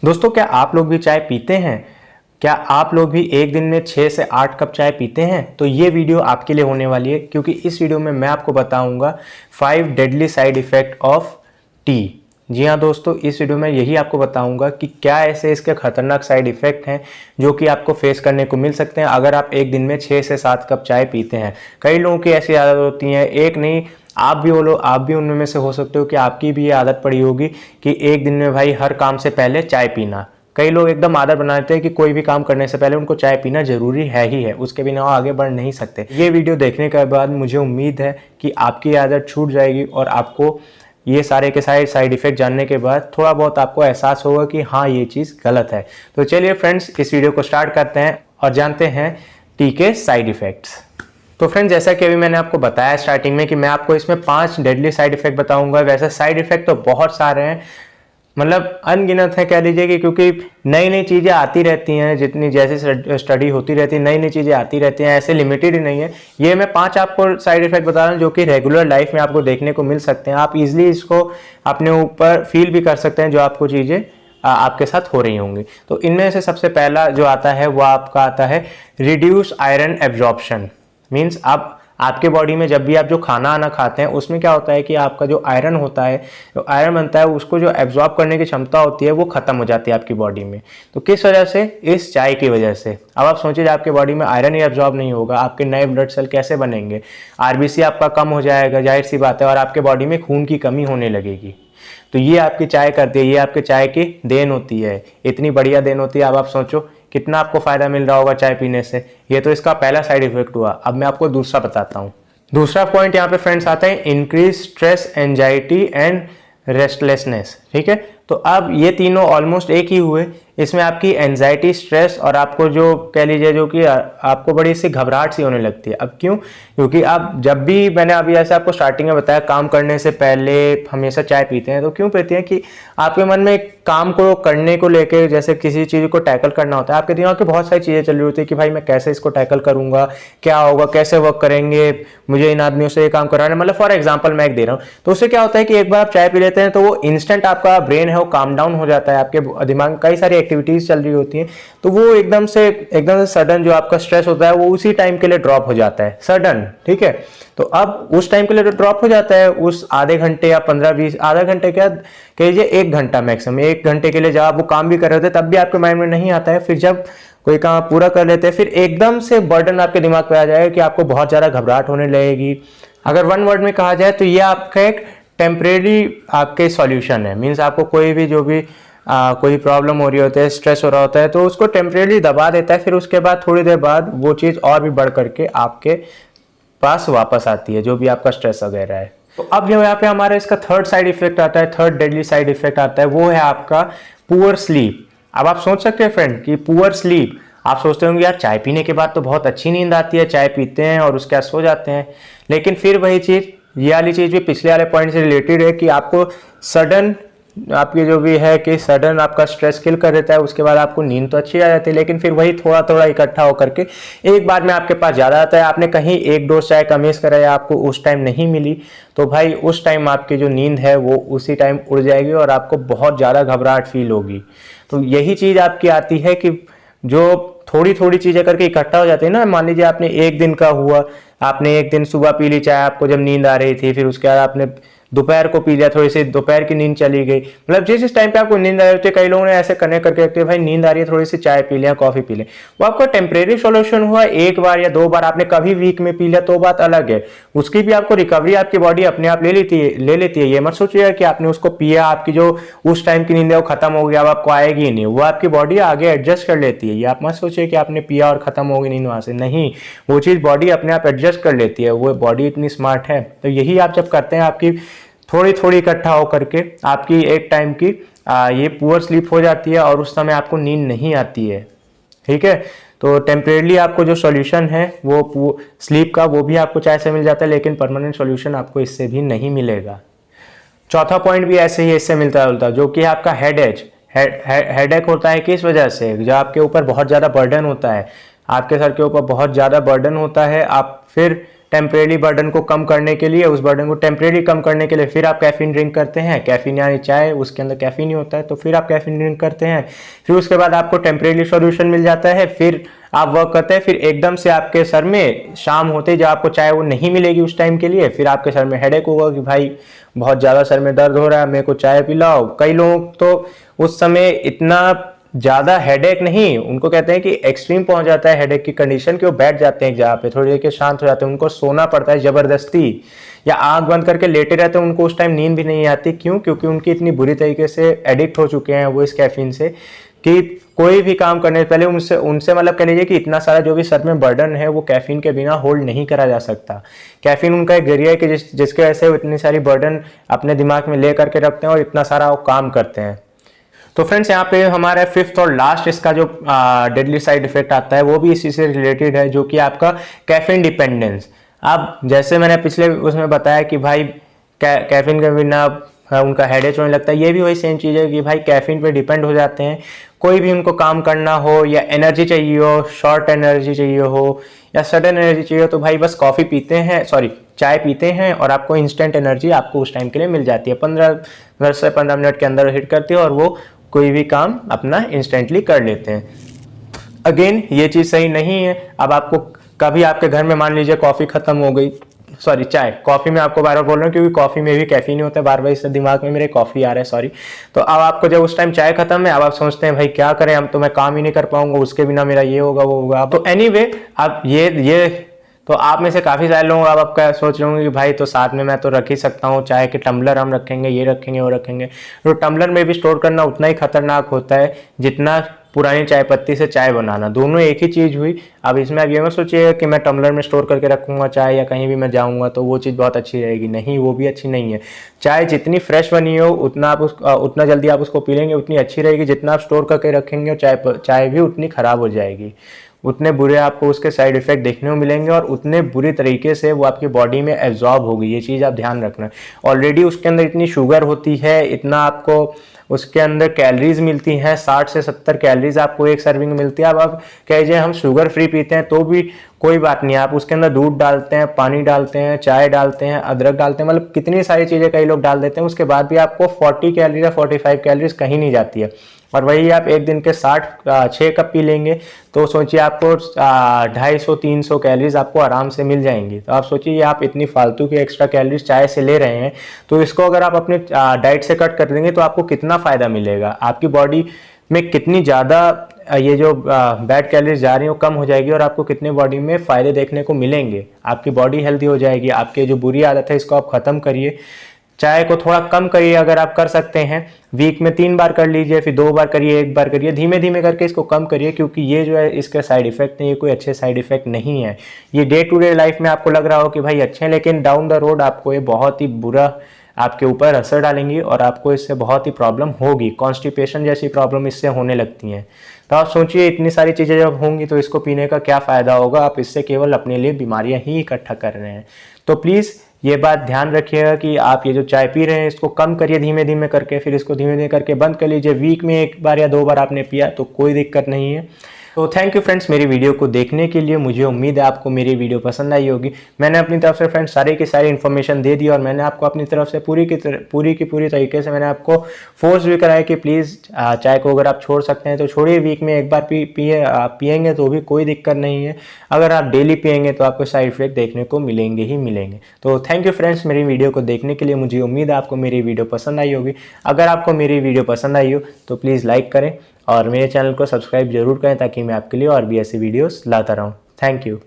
दोस्तों, क्या आप लोग भी चाय पीते हैं? क्या आप लोग भी एक दिन में 6 से 8 कप चाय पीते हैं? तो ये वीडियो आपके लिए होने वाली है, क्योंकि इस वीडियो में मैं आपको बताऊंगा 5 deadly side effect of tea. जी हाँ दोस्तों, इस वीडियो में यही आपको बताऊंगा कि क्या ऐसे इसके खतरनाक साइड इफ़ेक्ट हैं जो कि आपको फेस करने को मिल सकते हैं अगर आप एक दिन में 6 से 7 कप चाय पीते हैं। कई लोगों की ऐसी आदत होती है, एक नहीं, आप भी बोलो, आप भी उनमें से हो सकते हो कि आपकी भी ये आदत पड़ी होगी कि एक दिन में भाई हर काम से पहले चाय पीना। कई लोग एकदम आदत बनाते हैं कि कोई भी काम करने से पहले उनको चाय पीना जरूरी है ही है, उसके बिना वो आगे बढ़ नहीं सकते। ये वीडियो देखने के बाद मुझे उम्मीद है कि आपकी आदत छूट जाएगी और आपको ये सारे के सारे साइड इफेक्ट जानने के बाद थोड़ा बहुत आपको एहसास होगा कि हाँ, ये चीज़ गलत है। तो चलिए फ्रेंड्स, इस वीडियो को स्टार्ट करते हैं और जानते हैं टी के साइड इफेक्ट्स। तो फ्रेंड्स, जैसा कि अभी मैंने आपको बताया स्टार्टिंग में कि मैं आपको इसमें 5 डेडली साइड इफेक्ट बताऊंगा। वैसे साइड इफेक्ट तो बहुत सारे हैं, मतलब अनगिनत है कह लीजिए कि, क्योंकि नई नई चीज़ें आती रहती हैं, जितनी जैसे स्टडी होती रहती है नई नई चीज़ें आती रहती हैं, ऐसे लिमिटेड ही नहीं है। ये मैं 5 आपको साइड इफेक्ट बता रहा हूँ जो कि रेगुलर लाइफ में आपको देखने को मिल सकते हैं। आप इजीली इसको अपने ऊपर फील भी कर सकते हैं जो आपको चीज़ें आपके साथ हो रही होंगी। तो इनमें से सबसे पहला जो आता है वो आपका आता है रिड्यूस आयरन एब्जॉर्प्शन। मीन्स आपके बॉडी में जब भी आप जो खाना आना खाते हैं उसमें क्या होता है कि आपका जो आयरन होता है, जो आयरन बनता है, उसको जो एब्जॉर्ब करने की क्षमता होती है वो खत्म हो जाती है आपकी बॉडी में। तो किस वजह से? इस चाय की वजह से। अब आप सोचिए, आपके बॉडी में आयरन ही एब्जॉर्ब नहीं होगा, आपके नए ब्लड सेल कैसे बनेंगे? आरबीसी आपका कम हो जाएगा, जाहिर सी बात है, और आपके बॉडी में खून की कमी होने लगेगी। तो ये आपकी चाय करती है, ये आपके चाय की देन होती है, इतनी बढ़िया देन होती है। अब आप सोचो कितना आपको फायदा मिल रहा होगा चाय पीने से। ये तो इसका पहला साइड इफेक्ट हुआ। अब मैं आपको दूसरा बताता हूँ। दूसरा पॉइंट यहाँ पे फ्रेंड्स आता है increase stress, anxiety and restlessness. ठीक है, तो अब ये तीनों ऑलमोस्ट एक ही हुए। इसमें आपकी एंजाइटी, स्ट्रेस और आपको जो कह लीजिए जो कि आपको बड़ी सी घबराहट सी होने लगती है। अब क्यों? क्योंकि आप जब भी, मैंने अभी ऐसे आपको स्टार्टिंग में बताया, काम करने से पहले हमेशा चाय पीते हैं। तो क्यों पीते हैं? कि आपके मन में काम को करने को लेकर, जैसे किसी चीज़ को टैकल करना होता है, आपके दिमाग में बहुत सारी चीज़ें चल रही होती है कि भाई मैं कैसे इसको टैकल करूंगा, क्या होगा, कैसे वर्क करेंगे, मुझे इन आदमियों से ये काम कराना है। मतलब फॉर एग्जाम्पल मैं एक दे रहा हूँ। तो उससे क्या होता है कि एक बार आप चाय पी लेते हैं तो वो इंस्टेंट आपका ब्रेन है वो काम डाउन हो जाता है। आपके दिमाग में कई सारी एक्टिविटीज चल रही होती हैं, तो वो एकदम से सडन जो आपका स्ट्रेस होता है वो उसी टाइम के लिए ड्रॉप हो जाता है, सडन। ठीक है, तो अब उस टाइम के लिए ड्रॉप हो जाता है, उस आधे घंटे या 15-20, आधा घंटे क्या कहिए, 1 घंटा मैक्सिमम, 1 घंटे के लिए जब आप वो काम भी कर रहे होते तब भी आपके माइंड में नहीं आता है। फिर जब कोई काम पूरा कर लेते हैं, फिर एकदम से बर्डन आपके दिमाग पे आ जाएगा कि आपको बहुत ज्यादा घबराहट होने लगेगी। अगर वन वर्ड में कहा जाए तो ये आपका एक टेम्परेरी आपके सॉल्यूशन है। मीन्स आपको कोई भी जो भी कोई प्रॉब्लम हो रही होती है, स्ट्रेस हो रहा होता है, तो उसको टेम्परेरी दबा देता है। फिर उसके बाद थोड़ी देर बाद वो चीज़ और भी बढ़ करके आपके पास वापस आती है, जो भी आपका स्ट्रेस वगैरह है। तो अब जो यहाँ पे हमारा इसका थर्ड साइड इफेक्ट आता है, थर्ड डेडली साइड इफेक्ट आता है, वो है आपका पुअर स्लीप। अब आप सोच सकते हैं फ्रेंड कि पुअर स्लीप, आप सोचते होंगे यार चाय पीने के बाद तो बहुत अच्छी नींद आती है, चाय पीते हैं और उसके बाद सो जाते हैं। लेकिन फिर वही चीज़, ये वाली चीज़ भी पिछले वाले पॉइंट से रिलेटेड है कि आपको सडन, आपकी जो भी है कि सडन आपका स्ट्रेस किल कर देता है, उसके बाद आपको नींद तो अच्छी आ जाती है, लेकिन फिर वही थोड़ा थोड़ा इकट्ठा होकर के एक बार में आपके पास ज़्यादा आता है। आपने कहीं एक डोज चाय का मिस करा या आपको उस टाइम नहीं मिली, तो भाई उस टाइम आपकी जो नींद है वो उसी टाइम उड़ जाएगी और आपको बहुत ज़्यादा घबराहट फील होगी। तो यही चीज़ आपकी आती है कि जो थोड़ी थोड़ी चीज़ें करके इकट्ठा हो जाती है ना। मान लीजिए आपने एक दिन का हुआ, आपने एक दिन सुबह पी ली चाय आपको जब नींद आ रही थी, फिर उसके बाद आपने दोपहर को पी लिया, थोड़ी सी दोपहर की नींद चली गई। मतलब जिस टाइम पे आपको नींद आ रही होती है, कई लोगों ने ऐसे कनेक्ट करके रखते हैं, भाई नींद आ रही है थोड़ी सी चाय पी लिया, कॉफी पी ले। वो आपका टेम्परेरी सॉल्यूशन हुआ, एक बार या 2 बार आपने कभी वीक में पी लिया तो बात अलग है। उसकी भी आपको रिकवरी आपकी बॉडी अपने आप ले लेती है। ये मत सोचिएगा कि आपने उसको पिया, आपकी जो उस टाइम की नींद है वो खत्म हो गया, अब आपको आएगी ही नहीं। वो आपकी बॉडी आगे एडजस्ट कर लेती है। ये आप मत सोचिए कि आपने पिया और खत्म हो गई नींद वहां से, नहीं, वो चीज बॉडी अपने आप एडजस्ट कर लेती है। वो बॉडी इतनी स्मार्ट है। तो यही आप जब करते हैं, आपकी थोड़ी थोड़ी इकट्ठा होकर के आपकी एक टाइम की ये पुअर स्लीप हो जाती है और उस समय आपको नींद नहीं आती है। ठीक है, तो टेम्परेरी आपको जो सॉल्यूशन है वो स्लीप का, वो भी आपको चाय से मिल जाता है, लेकिन परमानेंट सॉल्यूशन आपको इससे भी नहीं मिलेगा। चौथा पॉइंट भी ऐसे ही इससे मिलता जुलता, जो कि आपका हेडेक होता है। किस वजह से? जब आपके ऊपर बहुत ज़्यादा बर्डन होता है, आपके सर के ऊपर बहुत ज़्यादा बर्डन होता है, आप फिर टेम्परेरी बर्डन को कम करने के लिए, उस बर्डन को टेम्परेरी कम करने के लिए फिर आप कैफीन ड्रिंक करते हैं। कैफीन यानी चाय, उसके अंदर कैफीन ही होता है, तो फिर आप कैफीन ड्रिंक करते हैं। फिर उसके बाद आपको टेम्परेरी सॉल्यूशन मिल जाता है, फिर आप वर्क करते हैं। फिर एकदम से आपके सर में शाम होते जब आपको चाय वो नहीं मिलेगी उस टाइम के लिए, फिर आपके सर में हेडेक होगा कि भाई बहुत ज़्यादा सर में दर्द हो रहा है, मेरे को चाय पिलाओ। कई लोग तो उस समय इतना ज़्यादा हेडेक नहीं, उनको कहते हैं कि एक्सट्रीम पहुंच जाता है हेडेक की कंडीशन कि वो बैठ जाते हैं एक जगह पे, थोड़ी देर के शांत हो जाते हैं, उनको सोना पड़ता है ज़बरदस्ती, या आंख बंद करके लेटे रहते हैं, उनको उस टाइम नींद भी नहीं आती। क्यों? क्योंकि उनकी इतनी बुरी तरीके से एडिक्ट हो चुके हैं वो इस कैफीन से कि कोई भी काम करने से पहले उनसे मतलब कह लीजिए कि इतना सारा जो भी सर में बर्डन है वो कैफीन के बिना होल्ड नहीं करा जा सकता। कैफीन उनका एक जरिया है कि जिसके वजह से वो इतनी सारी बर्डन अपने दिमाग में ले करके रखते हैं और इतना सारा वो काम करते हैं। तो फ्रेंड्स, यहाँ पे हमारा फिफ्थ और लास्ट इसका जो डेडली साइड इफेक्ट आता है वो भी इसी से रिलेटेड है, जो कि आपका कैफीन डिपेंडेंस। अब जैसे मैंने पिछले उसमें बताया कि भाई कैफीन के बिना उनका हेडेक होने लगता है, ये भी वही सेम चीज़ है कि भाई कैफीन पे डिपेंड हो जाते हैं। कोई भी उनको काम करना हो या एनर्जी चाहिए हो, शॉर्ट एनर्जी चाहिए हो या सडन एनर्जी चाहिए हो, तो भाई बस कॉफ़ी पीते हैं, सॉरी चाय पीते हैं और आपको इंस्टेंट एनर्जी आपको उस टाइम के लिए मिल जाती है। 10 से 15 मिनट के अंदर हिट करती है और वो कोई भी काम अपना इंस्टेंटली कर लेते हैं। अगेन ये चीज़ सही नहीं है। अब आपको कभी आपके घर में मान लीजिए कॉफ़ी ख़त्म हो गई, सॉरी चाय, कॉफ़ी में आपको बार बार बोल रहा हूँ क्योंकि कॉफ़ी में भी कैफीन नहीं होता है, बार बार इससे दिमाग में मेरे कॉफ़ी आ रहा है, सॉरी। तो अब आपको जब उस टाइम चाय खत्म है, अब आप सोचते हैं भाई क्या करें, हम तो मैं काम ही नहीं कर पाऊंगा, उसके बिना मेरा ये होगा वो होगा। तो एनीवे अब ये तो आप में से काफ़ी सारे लोग अब क्या सोच रहे होंगे कि भाई तो साथ में मैं तो रख ही सकता हूँ, चाय के टम्बलर हम रखेंगे, ये रखेंगे वो रखेंगे। तो टम्बलर में भी स्टोर करना उतना ही खतरनाक होता है जितना पुरानी चाय पत्ती से चाय बनाना, दोनों एक ही चीज़ हुई। अब इसमें आप ये मत सोचिएगा कि मैं टम्बलर में स्टोर करके रखूँगा चाय या कहीं भी मैं जाऊँगा तो वो चीज़ बहुत अच्छी रहेगी, नहीं, वो भी अच्छी नहीं है। चाय जितनी फ्रेश बनी हो उतना आप उतना जल्दी आप उसको पी लेंगे, उतनी अच्छी रहेगी। जितना आप स्टोर करके रखेंगे चाय भी उतनी ख़राब हो जाएगी, उतने बुरे आपको उसके साइड इफेक्ट देखने को मिलेंगे और उतने बुरी तरीके से वो आपकी बॉडी में एब्जॉर्ब होगी। ये चीज़ आप ध्यान रखना। ऑलरेडी उसके अंदर इतनी शुगर होती है, इतना आपको उसके अंदर कैलोरीज मिलती हैं, 60 से 70 कैलोरीज आपको एक सर्विंग में मिलती है। अब आप कह लीजिए हम शुगर फ्री पीते हैं तो भी कोई बात नहीं, आप उसके अंदर दूध डालते हैं, पानी डालते हैं, चाय डालते हैं, अदरक डालते हैं, मतलब कितनी सारी चीज़ें कई लोग डाल देते हैं, उसके बाद भी आपको 40 कैलोरी या 45 कैलोरीज कहीं नहीं जाती है। और वही आप एक दिन के 6 कप पी लेंगे तो सोचिए आपको 250-300 कैलोरीज आपको आराम से मिल जाएंगी। तो आप सोचिए आप इतनी फालतू की एक्स्ट्रा कैलोरीज चाय से ले रहे हैं, तो इसको अगर आप अपने डाइट से कट कर देंगे तो आपको कितना फ़ायदा मिलेगा, आपकी बॉडी में कितनी ज़्यादा ये जो बैड कैलोरीज जा रही हैं वो कम हो जाएगी और आपको कितने बॉडी में फ़ायदे देखने को मिलेंगे। आपकी बॉडी हेल्दी हो जाएगी। आपके जो बुरी आदत है इसको आप ख़त्म करिए, चाय को थोड़ा कम करिए अगर आप कर सकते हैं, वीक में 3 बार कर लीजिए, फिर 2 बार करिए, 1 बार करिए, धीमे धीमे करके इसको कम करिए, क्योंकि ये जो है इसका साइड इफेक्ट नहीं है, कोई अच्छे साइड इफेक्ट नहीं है। ये डे टू डे लाइफ में आपको लग रहा हो कि भाई अच्छे हैं, लेकिन डाउन द रोड आपको ये बहुत ही बुरा आपके ऊपर असर डालेंगी और आपको इससे बहुत ही प्रॉब्लम होगी। कॉन्स्टिपेशन जैसी प्रॉब्लम इससे होने लगती हैं। तो आप सोचिए इतनी सारी चीज़ें जब होंगी तो इसको पीने का क्या फ़ायदा होगा, आप इससे केवल अपने लिए बीमारियां ही इकट्ठा कर रहे हैं। तो प्लीज़ ये बात ध्यान रखिएगा कि आप ये जो चाय पी रहे हैं इसको कम करिए धीमे धीमे करके, फिर इसको धीमे धीमे करके बंद कर लीजिए। वीक में 1 बार या 2 बार आपने पिया तो कोई दिक्कत नहीं है। तो थैंक यू फ्रेंड्स मेरी वीडियो को देखने के लिए। मुझे उम्मीद है आपको मेरी वीडियो पसंद आई होगी। मैंने अपनी तरफ से फ्रेंड्स सारी की सारी इन्फॉर्मेशन दे दी और मैंने आपको अपनी तरफ से पूरी की पूरी तरीके से मैंने आपको फोर्स भी कराया कि प्लीज़ चाय को अगर आप छोड़ सकते हैं तो छोड़िए। वीक में 1 बार पिएंगे तो भी कोई दिक्कत नहीं है। अगर आप डेली पिएंगे तो आपको साइड इफेक्ट देखने को मिलेंगे ही मिलेंगे। तो थैंक यू फ्रेंड्स मेरी वीडियो को देखने के लिए। मुझे उम्मीद है आपको मेरी वीडियो पसंद आई होगी। अगर आपको मेरी वीडियो पसंद आई हो तो प्लीज़ लाइक करें और मेरे चैनल को सब्सक्राइब जरूर करें ताकि मैं आपके लिए और भी ऐसी वीडियोस लाता रहूं। Thank you.